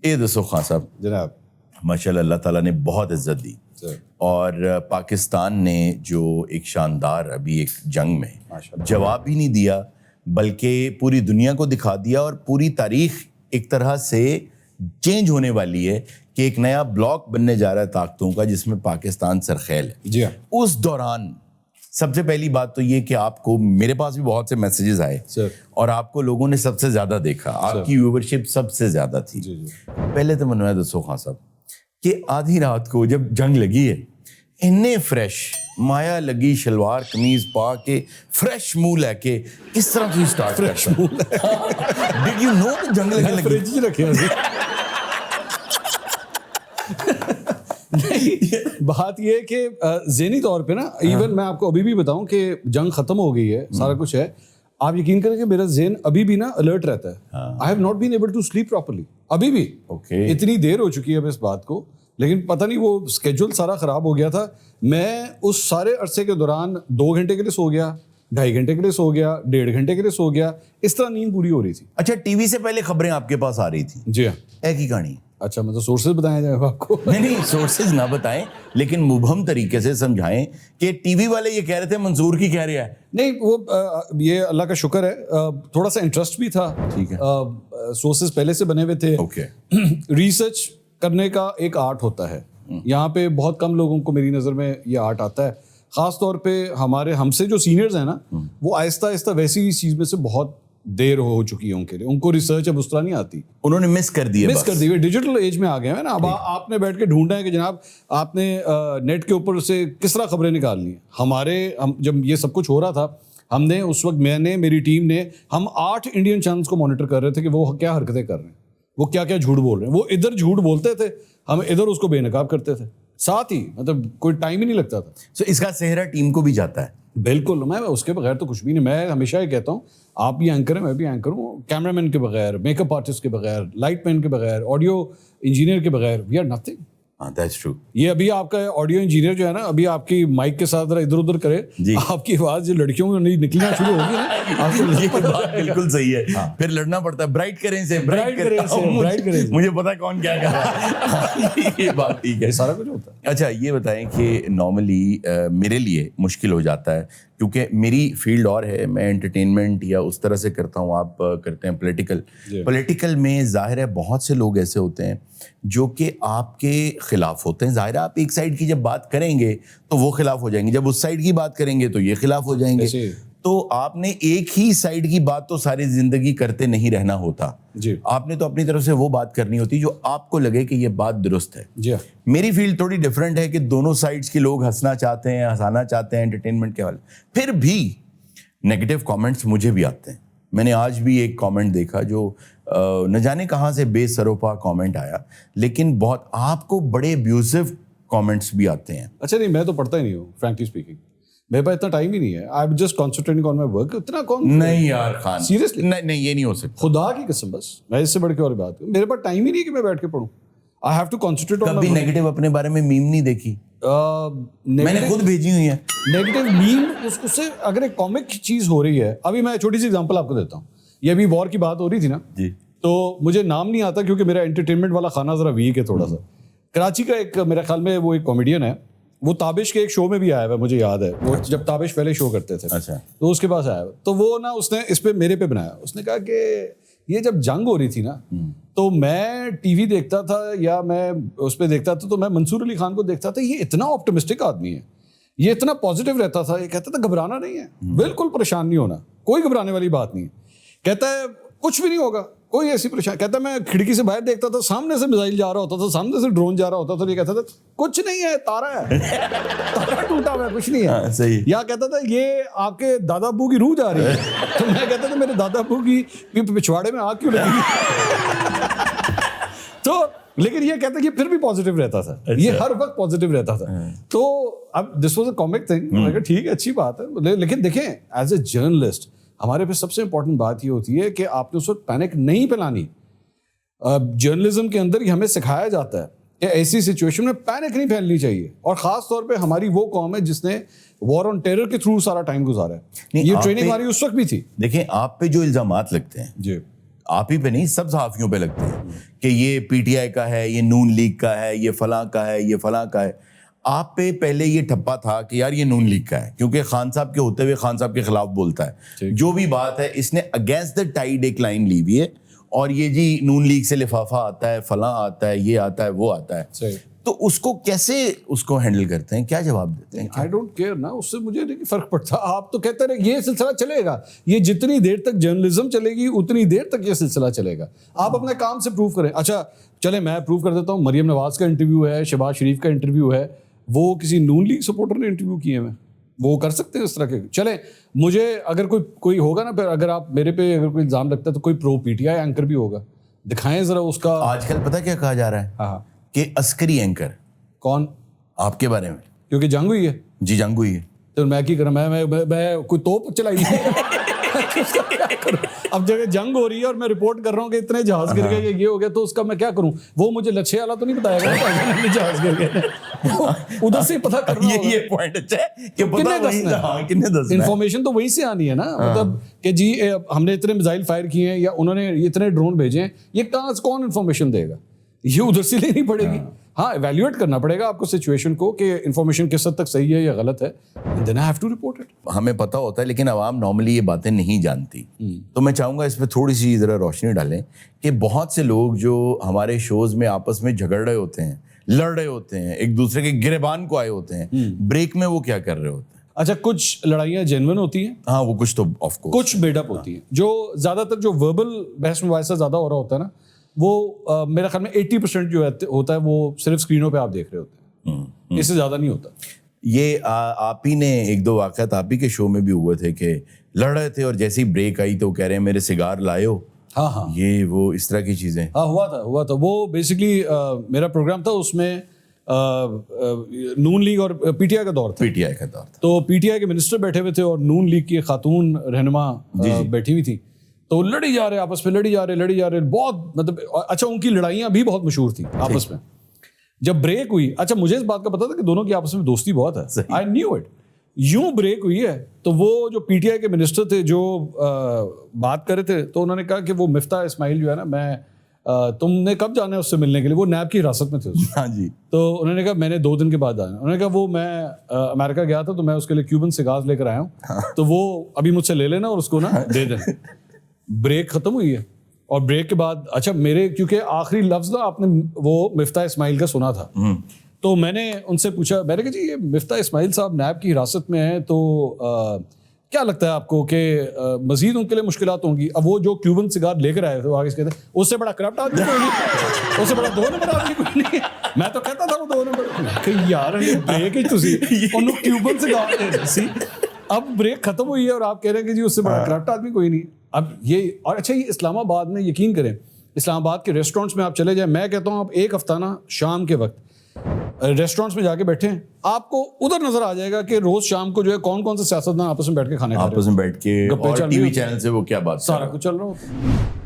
دسو خان صاحب جناب ماشاءاللہ اللہ تعالیٰ نے بہت عزت دی اور پاکستان نے جو ایک شاندار ابھی ایک جنگ میں جواب ہی نہیں دیا بلکہ پوری دنیا کو دکھا دیا اور پوری تاریخ ایک طرح سے چینج ہونے والی ہے کہ ایک نیا بلاک بننے جا رہا ہے طاقتوں کا جس میں پاکستان سرخیل ہے. جی ہاں. اس دوران سب سے پہلی بات تو یہ کہ آپ کو میرے پاس بھی بہت سے میسیجز آئے اور آپ کو لوگوں نے سب سے زیادہ دیکھا, آپ کی ویورشپ سب سے زیادہ تھی. پہلے تو منوع دسو خان صاحب کہ آدھی رات کو جب جنگ لگی ہے انہیں فریش مایا لگی شلوار قمیض پا کے فریش منہ لے کے کس طرح تھی سٹارٹ فریش منہ ڈڈ یو نو کہ جنگ لگنے لگی فریج ہی رکھے بات یہ ہے کہ ذہنی طور پہ نا ایون میں آپ کو ابھی بھی بتاؤں کہ جنگ ختم ہو گئی ہے سارا کچھ ہے, آپ یقین کریں کہ میرا ذہن ابھی بھی نا الرٹ رہتا ہے. I have not been able to sleep properly ابھی بھی. اتنی دیر ہو چکی ہے اب اس بات کو, لیکن پتہ نہیں وہ اسکیجول سارا خراب ہو گیا تھا. میں اس سارے عرصے کے دوران 2 گھنٹے کے لیے سو گیا, 2.5 گھنٹے کے لیے سو گیا, 1.5 گھنٹے کے لیے سو گیا, اس طرح نیند پوری ہو رہی تھی. اچھا ٹی وی سے پہلے خبریں آپ کے پاس آ رہی تھیں؟ جی ہاں. ایک ہی کہانی. اچھا مطلب سورسز بتائیں جائیں آپ کو؟ نہیں سورسز نہ بتائیں لیکن مبہم طریقے سے سمجھائیں کہ ٹی وی والے یہ کہہ رہے تھے منظور کی کہہ رہا ہے. نہیں وہ یہ اللہ کا شکر ہے تھوڑا سا انٹرسٹ بھی تھا. ٹھیک ہے. سورسز پہلے سے بنے ہوئے تھے. اوکے. ریسرچ کرنے کا ایک آرٹ ہوتا ہے, یہاں پہ بہت کم لوگوں کو میری نظر میں یہ آرٹ آتا ہے. خاص طور پہ ہم سے جو سینئرز ہیں نا وہ آہستہ آہستہ ویسی چیز میں سے بہت دیر ہو چکی ہے ان کے لیے, ان کو ریسرچ اب اس طرح نہیں آتی, انہوں نے مس کر دی ہوئی. ڈیجیٹل ایج میں آ گئے ہیں نا. اب آپ نے بیٹھ کے ڈھونڈا ہے کہ جناب آپ نے نیٹ کے اوپر سے کس طرح خبریں نکالنی ہیں. جب یہ سب کچھ ہو رہا تھا ہم نے اس وقت میں نے میری ٹیم نے ہم 8 انڈین چینلز کو مانیٹر کر رہے تھے کہ وہ کیا حرکتیں کر رہے ہیں, وہ کیا کیا جھوٹ بول رہے ہیں. وہ ادھر جھوٹ بولتے تھے, ہم ادھر اس کو بے نقاب کرتے تھے ساتھ ہی, مطلب کوئی ٹائم ہی نہیں لگتا تھا. سو اس کا سہرا ٹیم کو بھی جاتا ہے. بالکل, میں اس کے بغیر تو کچھ بھی نہیں. میں ہمیشہ یہ کہتا ہوں آپ بھی اینکر ہیں میں بھی اینکر ہوں, کیمرہ مین کے بغیر, میک اپ آرٹسٹ کے بغیر, لائٹ مین کے بغیر, آڈیو انجینئر کے بغیر we are nothing. That's true. یہ ابھی آپ کا آڈیو انجینئر جو ہے نا ابھی آپ کی مائک کے ساتھ ذرا ادھر ادھر کرے, آپ کی آواز جو لڑکیوں کو نکلنا شروع ہوگی نا, یہ بات بالکل صحیح ہے. پھر لڑنا پڑتا ہے برائٹ کریں سے مجھے پتا کون کیا کر رہا ہے. یہ بات ٹھیک ہے, سارا کچھ ہوتا ہے. اچھا یہ بتائیں کہ نارملی میرے لیے مشکل ہو جاتا ہے کیونکہ میری فیلڈ اور ہے, میں انٹرٹینمنٹ یا اس طرح سے کرتا ہوں, آپ کرتے ہیں پولیٹیکل میں. ظاہر ہے بہت سے لوگ ایسے ہوتے ہیں جو کہ آپ کے خلاف ہوتے ہیں. ظاہر ہے آپ ایک سائڈ کی جب بات کریں گے تو وہ خلاف ہو جائیں گے, جب اس سائڈ کی بات کریں گے تو یہ خلاف ہو جائیں گے. تو آپ نے ایک ہی سائڈ کی بات تو ساری زندگی کرتے نہیں رہنا ہوتا. آپ نے تو اپنی طرف سے وہ بات کرنی ہوتی جو آپ کو لگے کہ یہ بات درست ہے. میری فیلڈ تھوڑی ڈفرینٹ ہے کہ دونوں سائڈس کے لوگ ہنسنا چاہتے ہیں, ہنسانا چاہتے ہیں انٹرٹینمنٹ کے حوالے. پھر بھی نیگیٹو کامنٹس مجھے بھی آتے ہیں. میں نے آج بھی ایک کامنٹ دیکھا جو نہ جانے کہاں سے بے سروپا کامنٹ آیا, لیکن بہت آپ کو بڑے ابیوزو کامنٹس بھی آتے ہیں. اچھا نہیں, میں تو پڑھتا ہی نہیں ہوں فرینکلی اسپیکنگ, میرے پاس اتنا ٹائم ہی نہیں ہے. I am just concentrating on my work. اتنا کون نہیں یار خان, سیریسلی نہیں یہ نہیں ہو سکتا. خدا کی قسم, بس میں اس سے بڑھ کے اور بات کروں, میرے پاس ٹائم ہی نہیں ہے کہ میں بیٹھ کے پڑھوں. I have to concentrate on. کبھی نیگیٹو اپنے بارے میں میم نہیں دیکھی؟ میں نے خود بھیجی ہوئی ہے نیگیٹو میم. اس سے اگر ایک کامک چیز ہو رہی ہے, ابھی میں چھوٹی سی ایگزامپل آپ کو دیتا ہوں. یہ ابھی وار کی بات ہو رہی تھی نا, تو مجھے نام نہیں آتا کیونکہ میرا انٹرٹینمنٹ والا کھانا ذرا ویک ہے تھوڑا سا. کراچی کا ایک میرے خیال میں وہ ایک کامیڈین ہے, وہ تابش کے ایک شو میں بھی آیا ہوا ہے, مجھے یاد ہے وہ جب تابش پہلے شو کرتے تھے تو اس کے پاس آیا ہوا. تو وہ نا اس نے اس پہ میرے پہ بنایا. اس نے کہا کہ یہ جب جنگ ہو رہی تھی نا تو میں ٹی وی دیکھتا تھا یا میں اس پہ دیکھتا تھا تو میں منصور علی خان کو دیکھتا تھا, یہ اتنا آپٹمسٹک آدمی ہے, یہ اتنا پازیٹیو رہتا تھا. یہ کہتا تھا گھبرانا نہیں ہے, بالکل پریشان نہیں ہونا, کوئی گھبرانے والی بات نہیں ہے. کہتا ہے کچھ بھی نہیں ہوگا, کوئی ایسی پریشان. کہتا ہے میں کھڑکی سے باہر دیکھتا تھا, سامنے سے میزائل جا رہا ہوتا تھا, سامنے سے ڈرون جا رہا ہوتا تھا, یہ کہتا تھا کچھ نہیں ہے, تارا ہے, تارا ٹوٹا ہوا ہے, کچھ نہیں ہے. صحیح. یا کہتا تھا یہ آپ کے دادا ابو کی روح جا رہی ہے. تو میں کہتا تھا میرے دادا ابو کی پچھواڑے میں آگ کیوں لگی. تو لیکن یہ کہتا ہے کہ پھر بھی پازیٹیو رہتا تھا, یہ ہر وقت پازیٹیو رہتا تھا. تو اب this was a comic thing. میں کہا ٹھیک ہے اچھی بات ہے, لیکن دیکھیں ایز اے جرنلسٹ ہمارے پہ سب سے امپورٹنٹ بات یہ ہوتی ہے کہ آپ نے اس وقت پینک نہیں پھیلانی. جرنلزم کے اندر ہمیں سکھایا جاتا ہے کہ ایسی سچویشن میں پینک نہیں پھیلنی چاہیے, اور خاص طور پہ ہماری وہ قوم ہے جس نے وار آن ٹیرر کے تھرو سارا ٹائم گزارا ہے. یہ ٹریننگ ہماری اس وقت بھی تھی. دیکھیں آپ پہ جو الزامات لگتے ہیں جی آپ ہی پہ نہیں سب صحافیوں پہ لگتی ہے کہ یہ پی ٹی آئی کا ہے, یہ نون لیگ کا ہے, یہ فلاں کا ہے, یہ فلاں کا ہے. آپ پہ پہلے یہ ٹھپا تھا کہ یار یہ نون لیگ کا ہے, کیونکہ خان صاحب کے ہوتے ہوئے خان صاحب کے خلاف بولتا ہے. جو بھی بات ہے اس نے اگینسٹ دا ٹائیڈ ایک لائن لی ہوئی ہے, اور یہ جی نون لیگ سے لفافہ آتا ہے, فلاں آتا ہے, یہ آتا ہے, وہ آتا ہے. تو اس کو کیسے اس کو ہینڈل کرتے ہیں, کیا جواب دیتے ہیں؟ آئی ڈونٹ کیئر نا, اس سے مجھے نہیں فرق پڑتا. آپ تو کہتے رہے یہ سلسلہ چلے گا, یہ جتنی دیر تک جرنلزم چلے گی اتنی دیر تک یہ سلسلہ چلے گا. آپ اپنے کام سے پروف کریں. اچھا چلے میں پروف کر دیتا ہوں, مریم نواز کا انٹرویو ہے, شہباز شریف کا انٹرویو ہے, وہ کسی نون لیگ سپورٹر نے انٹرویو کیے ہیں, وہ کر سکتے ہیں اس طرح کے. چلیں مجھے اگر کوئی ہوگا نا, پھر اگر آپ میرے پہ اگر کوئی الزام لگتا ہے تو کوئی پرو پی ٹی آئی اینکر بھی ہوگا, دکھائیں ذرا اس کا. آج کل پتہ کیا کہا جا رہا ہے؟ ہاں کہ عسکری اینکر. کون؟ آپ کے بارے میں. کیونکہ جنگ ہوئی ہے. جی جنگ ہوئی ہے. تو میں کی کروں, میں کوئی توپ چلائی اب جگہ جنگ ہو رہی ہے اور میں رپورٹ کر رہا ہوں کہ اتنے جہاز گر گئے, یہ ہو گیا, تو اس کا میں کیا کروں؟ وہ مجھے لچھے والا تو نہیں بتائے گا جہاز گر گئے, ادھر سے پتہ کرنا ہوگا. یہ پوائنٹ اچھا ہے کہ کتنے دسنا, انفارمیشن تو وہیں سے آنی ہے نا. مطلب کہ جی ہم نے اتنے میزائل فائر کیے ہیں یا انہوں نے اتنے ڈرون بھیجے ہیں, یہ کہاں کون انفارمیشن دے گا؟ یہ ادھر سے لینی پڑے گی. ہاں ایویلیویٹ کرنا پڑے گا آپ کو سچویشن کو کہ انفارمیشن کس حد تک صحیح ہے یا غلط ہے, then I have to report it. ہمیں پتہ ہوتا ہے لیکن عوام نارملی یہ باتیں نہیں جانتی. تو میں چاہوں گا اس پہ تھوڑی سی ذرا روشنی ڈالیں کہ بہت سے لوگ جو ہمارے شوز میں آپس میں جھگڑ رہے ہوتے ہیں, لڑ رہے ہوتے ہیں, ایک دوسرے کے گریبان کو آئے ہوتے ہیں, بریک میں وہ کیا کر رہے ہوتے ہیں؟ اچھا کچھ لڑائیاں جینون ہوتی ہیں, ہاں وہ کچھ تو آف کورس, کچھ بیلڈ اپ ہوتی ہیں. جو زیادہ تر جو وربل بحث مباحثہ زیادہ ہو رہا ہوتا ہے نا, وہ میرا خیال میں 80% جو ہوتا ہے وہ صرف اسکرینوں پہ آپ دیکھ رہے ہوتے ہیں, اس سے زیادہ نہیں ہوتا. یہ آپ ہی نے ایک دو واقعات آپ ہی کے شو میں بھی ہوئے تھے کہ لڑ رہے تھے اور جیسے ہی بریک آئی تو کہہ رہے ہیں میرے سگار لائے ہو. ہاں ہاں یہ وہ اس طرح کی چیزیں. ہاں ہوا تھا. وہ بیسکلی میرا پروگرام تھا, اس میں نون لیگ اور پی ٹی آئی کا دور تھا. پی ٹی آئی کا دور تھا. تو پی ٹی آئی کے منسٹر بیٹھے ہوئے تھے اور نون لیگ کی خاتون رہنما بیٹھی ہوئی تھی. تو لڑی جا رہے آپس میں, لڑی جا رہے بہت, مطلب اچھا ان کی لڑائیاں بھی بہت مشہور تھیں آپس میں. جب بریک ہوئی, اچھا مجھے اس بات کا پتا تھا کہ دونوں کی آپس میں دوستی بہت ہے, آئی نیو اٹ. یوں بریک ہوئی ہے تو وہ جو پی ٹی آئی کے منسٹر تھے جو بات کر رہے تھے, تو انہوں نے کہا کہ وہ مفتاح اسماعیل جو ہے نا, میں تم نے کب جانا ہے اس سے ملنے کے لیے؟ وہ نیب کی حراست میں تھے. ہاں جی. تو انہوں نے کہا میں نے 2 دن کے بعد آنا. انہوں نے کہا وہ میں امریکہ گیا تھا تو میں اس کے لیے کیوبن سگارز لے کر آیا ہوں, تو وہ ابھی مجھ سے لے لینا اور اس کو نا دے دیں. بریک ختم ہوئی ہے اور بریک کے بعد اچھا میرے, کیونکہ آخری لفظ نا آپ نے وہ مفتاح اسماعیل کا سنا تھا, تو میں نے ان سے پوچھا, میں نے کہا جی یہ مفتاح اسماعیل صاحب نیب کی حراست میں ہیں, تو کیا لگتا ہے آپ کو کہ مزید ان کے لیے مشکلات ہوں گی؟ اب وہ جو کیوبن سگار لے کر آئے تھے وہ آگے کہتے ہیں اس سے بڑا کرپٹ آدمی کوئی نہیں, اس سے بڑا 2 نمبر آدمی کوئی نہیں. میں تو کہتا تھا وہ 2 نمبر کہ یار بریک ہی تسی انہوں کیوبن سگار دے سی. اب بریک ختم ہوئی ہے اور آپ کہہ رہے ہیں کہ جی اس سے بڑا کرپٹ آدمی کوئی نہیں. اب یہ, اور اچھا یہ اسلام آباد میں یقین کریں, اسلام آباد کے ریسٹورینٹس میں آپ چلے جائیں, میں کہتا ہوں آپ ایک ہفتہ نا شام کے وقت ریسٹورینٹس میں جا کے بیٹھیں, آپ کو ادھر نظر آ جائے گا کہ روز شام کو جو ہے کون سے سیاستدان آپس میں بیٹھ کے کھانے کھا رہے ہیں, آپس میں بیٹھ کے, اور ٹی وی چینل سے وہ کیا بات, سارا کچھ چل رہا ہوتا ہے.